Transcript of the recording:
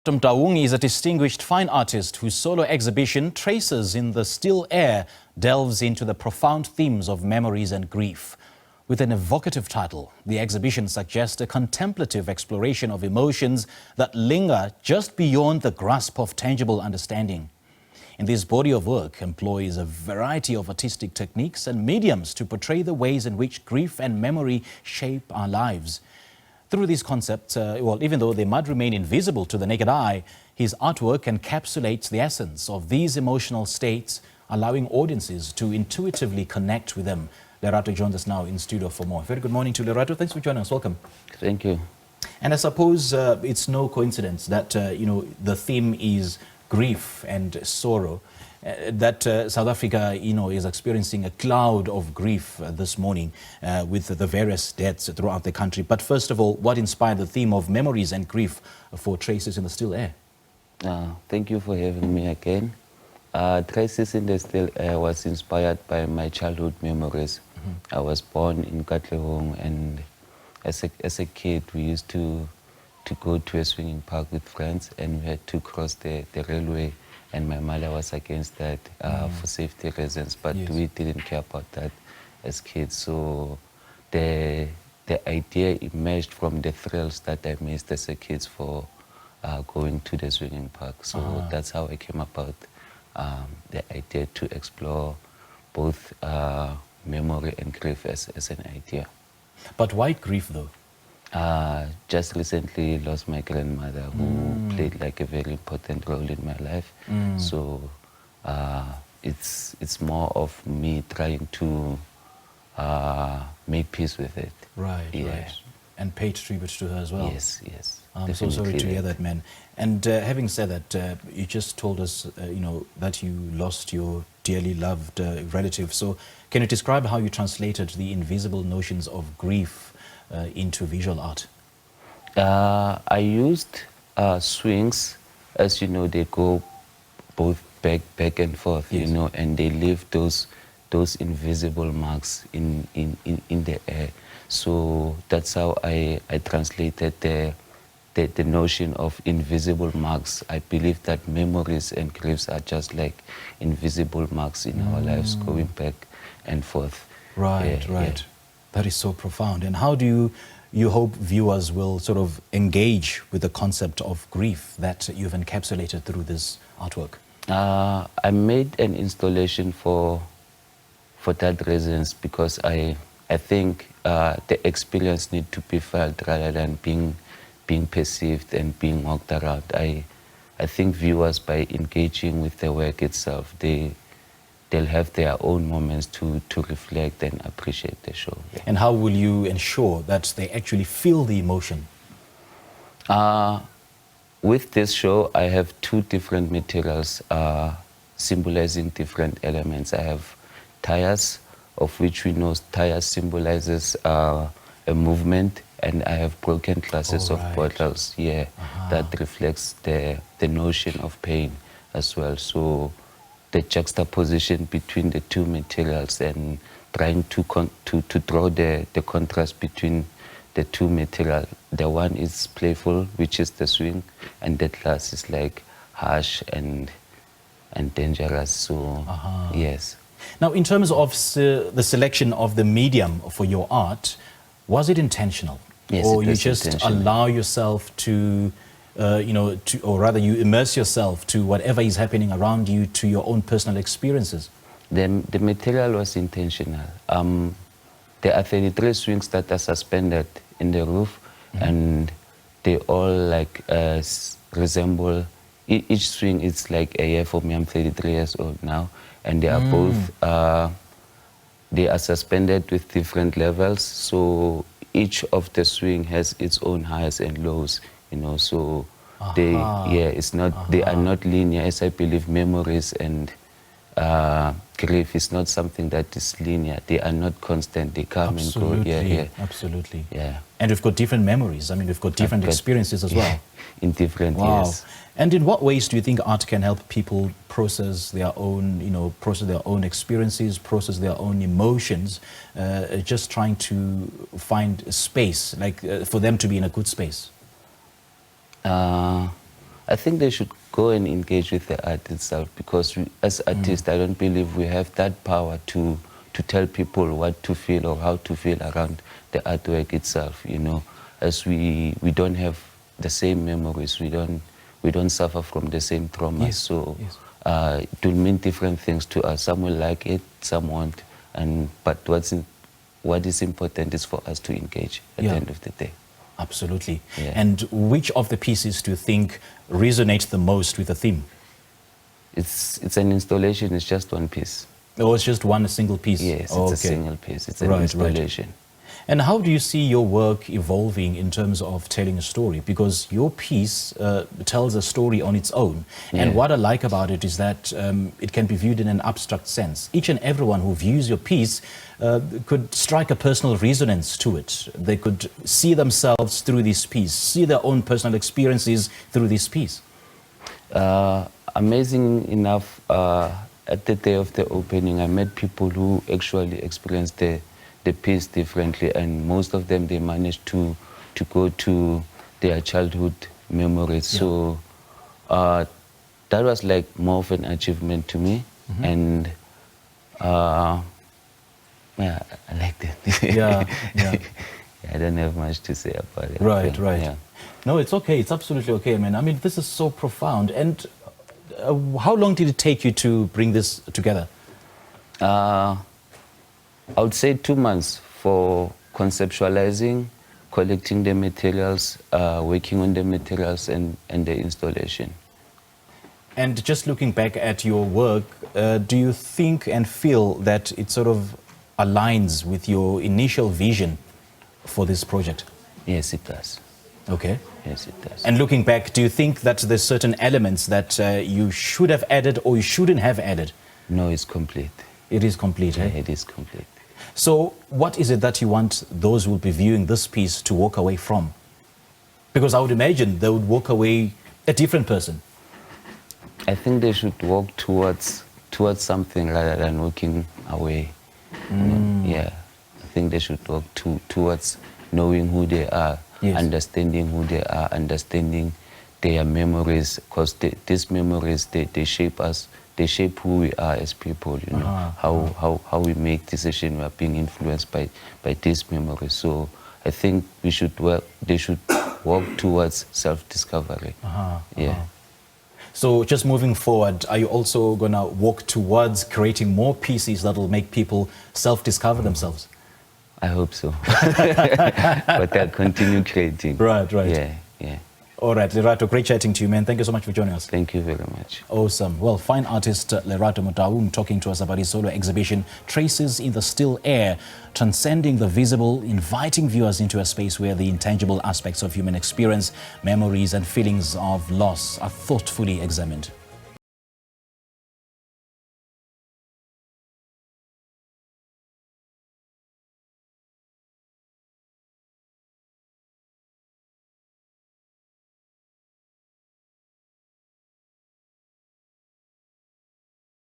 Motaung is a distinguished fine artist whose solo exhibition, Traces in the Still Air, delves into the profound themes of memories and grief. With an evocative title, the exhibition suggests a contemplative exploration of emotions that linger just beyond the grasp of tangible understanding. And this body of work employs a variety of artistic techniques and mediums to portray the ways in which grief and memory shape our lives. Through these concepts, even though they might remain invisible to the naked eye, his artwork encapsulates the essence of these emotional states, allowing audiences to intuitively connect with them. Lerato joins us now in studio for more. Very good morning to Lerato. Thanks for joining us. Welcome. Thank you. And I suppose it's no coincidence that, the theme is grief and sorrow. That South Africa, is experiencing a cloud of grief this morning with the various deaths throughout the country. But first of all, what inspired the theme of memories and grief for Traces in the Still Air? Thank you for having me again. Traces in the Still Air was inspired by my childhood memories. Mm-hmm. I was born in Katlehong, and as a kid, we used to go to a swimming park with friends, and we had to cross the railway. And my mother was against that for safety reasons, but yes, we didn't care about that as kids. So the idea emerged from the thrills that I missed as a kid for going to the swimming park. So that's how I came about the idea to explore both memory and grief as an idea. But why grief, though? Just recently lost my grandmother, who played like a very important role in my life. So it's more of me trying to make peace with it. Right, yeah. Right. And pay tribute to her as well. Yes, yes. I'm so sorry to hear that, man. And having said that, you just told us, that you lost your dearly loved relative. So can you describe how you translated the invisible notions of grief into visual art? I used swings. As you know, they go both back and forth, yes, and they leave those invisible marks in the air. So that's how I translated the notion of invisible marks. I believe that memories and griefs are just like invisible marks in our lives, going back and forth. Right, right. Yeah. That is so profound. And how do you hope viewers will sort of engage with the concept of grief that you've encapsulated through this artwork? I made an installation for that reasons, because I think the experience need to be felt rather than being perceived and being walked around. I think viewers, by engaging with the work itself, they'll have their own moments to reflect and appreciate the show. Yeah. And how will you ensure that they actually feel the emotion? With this show, I have two different materials symbolizing different elements. I have tires, of which we know tires symbolizes a movement, and I have broken glasses of bottles, that reflects the notion of pain as well. So the juxtaposition between the two materials and trying to draw the contrast between the two materials. The one is playful, which is the swing, and the glass is like harsh and dangerous. So yes. Now, in terms of the selection of the medium for your art, was it intentional? Yes, or you just allow yourself to or rather you immerse yourself to whatever is happening around you, to your own personal experiences? The material was intentional. There are 33 swings that are suspended in the roof, and they all like resemble, each swing is like a year for me. I'm 33 years old now, and they are both, they are suspended with different levels, so each of the swing has its own highs and lows, so they are not linear, as I believe memories and grief is not something that is linear. They are not constant. They come and go. Absolutely. Yeah. And we've got different memories. I mean, we've got different experiences as well. In different years. And in what ways do you think art can help people process their own, process their own experiences, process their own emotions, just trying to find space, like for them to be in a good space? I I think they should go and engage with the art itself, because we, as artists, I don't believe we have that power to tell people what to feel or how to feel around the artwork itself, you know, as we don't have the same memories, we don't suffer from the same trauma. Yes. So Yes. it will mean different things to us. Some will like it, some won't. But what is important is for us to engage at the end of the day. Absolutely. Yeah. And which of the pieces do you think resonate the most with the theme? It's an installation, it's just one piece. Or it's just one single piece? Yes, it's a single piece, it's an Right, installation. right. And how do you see your work evolving in terms of telling a story? Because your piece tells a story on its own. And what I like about it is that it can be viewed in an abstract sense. Each and everyone who views your piece could strike a personal resonance to it. They could see themselves through this piece, see their own personal experiences through this piece. Amazing enough, at the day of the opening, I met people who actually experienced the piece differently, and most of them, they managed to go to their childhood memories. Yeah. So that was like more of an achievement to me. And yeah, I liked it. Yeah. I don't have much to say about it. Right, Yeah, right. yeah. No, it's okay. It's absolutely okay, man. I mean, this is so profound. And how long did it take you to bring this together? I would say 2 months for conceptualizing, collecting the materials, working on the materials, and the installation. And just looking back at your work, do you think and feel that it sort of aligns with your initial vision for this project? Yes, it does. Okay. Yes, it does. And looking back, do you think that there's certain elements that you should have added or you shouldn't have added? No, it's complete. It is complete, Yeah, eh? it is complete. So what is it that you want those who will be viewing this piece to walk away from? Because I would imagine they would walk away a different person. I think they should walk towards something rather than walking away. You know? Yeah, I think they should walk towards knowing who they are, Yes. understanding who they are, understanding their memories, because these memories, they shape us, they shape who we are as people, you know, how we make decisions, we are being influenced by these memories. So I think they should walk towards self-discovery. Yeah. So just moving forward, are you also going to walk towards creating more pieces that will make people self-discover themselves? I hope so. But I'll continue creating. Right, right. Yeah, yeah. All right, Lerato, great chatting to you, man. Thank you so much for joining us. Thank you very much. Awesome. Well, fine artist Lerato Motaung talking to us about his solo exhibition, Traces in the Still Air, transcending the visible, inviting viewers into a space where the intangible aspects of human experience, memories and feelings of loss are thoughtfully examined.